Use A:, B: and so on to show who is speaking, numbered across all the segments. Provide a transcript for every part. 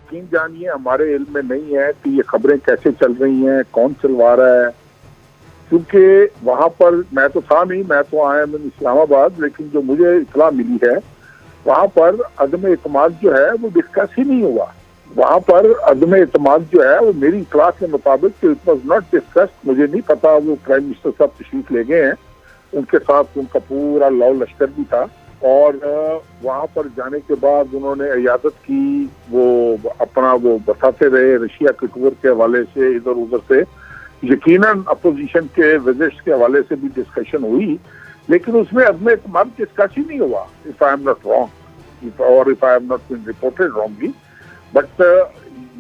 A: यकीन जानिए हमारे इल्म में नहीं है कि ये खबरें कैसे चल रही हैं, कौन चलवा रहा है, क्योंकि वहाँ पर मैं तो था नहीं, मैं तो आया मैं इस्लामाबाद, लेकिन जो मुझे इत्तला मिली है वहाँ पर अदम एतमाद जो है वो डिस्कस ही नहीं हुआ। वहाँ पर अदम एतमाद जो है वो मेरी इत्तला के मुताबिक इट वॉज नॉट डिस्कस्ड। मुझे नहीं पता, वो प्राइम मिनिस्टर साहब तशरीफ ले गए हैं, उनके साथ उनका पूरा लौ लश्कर भी था, और वहाँ पर जाने के बाद उन्होंने इयादत की, वो अपना वो बताते रहे रशिया के टूर के हवाले से, इधर उधर से, यकीनन अपोजिशन के विजिट्स के हवाले से भी डिस्कशन हुई, लेकिन उसमें अदम एतमाद डिस्कस ही नहीं हुआ, if I am not wrong और if I am not been reported wrongly. But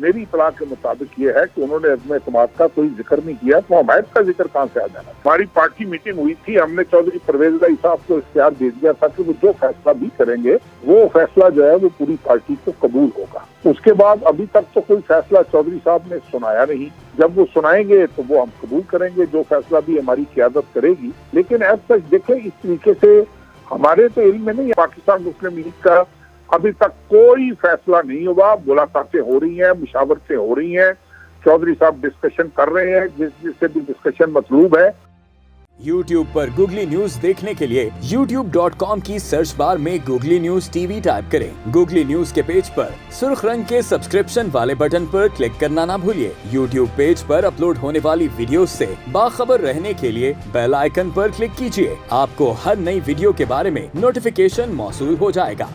A: मेरी इत्तला के मुताबिक ये है कि उन्होंने अदम एतमाद का कोई जिक्र नहीं किया, तो हमायत का जिक्र कहाँ से आ जाना। हमारी पार्टी मीटिंग हुई थी, हमने चौधरी परवेज इलाही साहब को इख्तियार दे दिया था कि वो जो फैसला भी करेंगे वो फैसला जो है वो पूरी पार्टी को कबूल होगा। उसके बाद अभी तक तो कोई फैसला चौधरी साहब ने सुनाया नहीं, जब वो सुनाएंगे तो वो हम कबूल करेंगे, जो फैसला भी हमारी क़यादत करेगी। लेकिन एज सच देखें, इस तरीके से हमारे तो इल्म में नहीं, पाकिस्तान मुस्लिम लीग का अभी तक कोई फैसला नहीं हुआ। मुलाकातें हो रही हैं, मुशावरतें हो रही हैं, चौधरी साहब डिस्कशन कर रहे हैं, जिससे भी डिस्कशन मतलूब है।
B: YouTube पर गूगली न्यूज देखने के लिए youtube.com की सर्च बार में गूगली न्यूज टीवी टाइप करें। गूगली न्यूज के पेज पर सुर्ख रंग के सब्सक्रिप्शन वाले बटन पर क्लिक करना ना भूलिए। YouTube पेज पर अपलोड होने वाली वीडियो से बाखबर रहने के लिए बेल आइकन पर क्लिक कीजिए। आपको हर नई वीडियो के बारे में नोटिफिकेशन मौसूल हो जाएगा।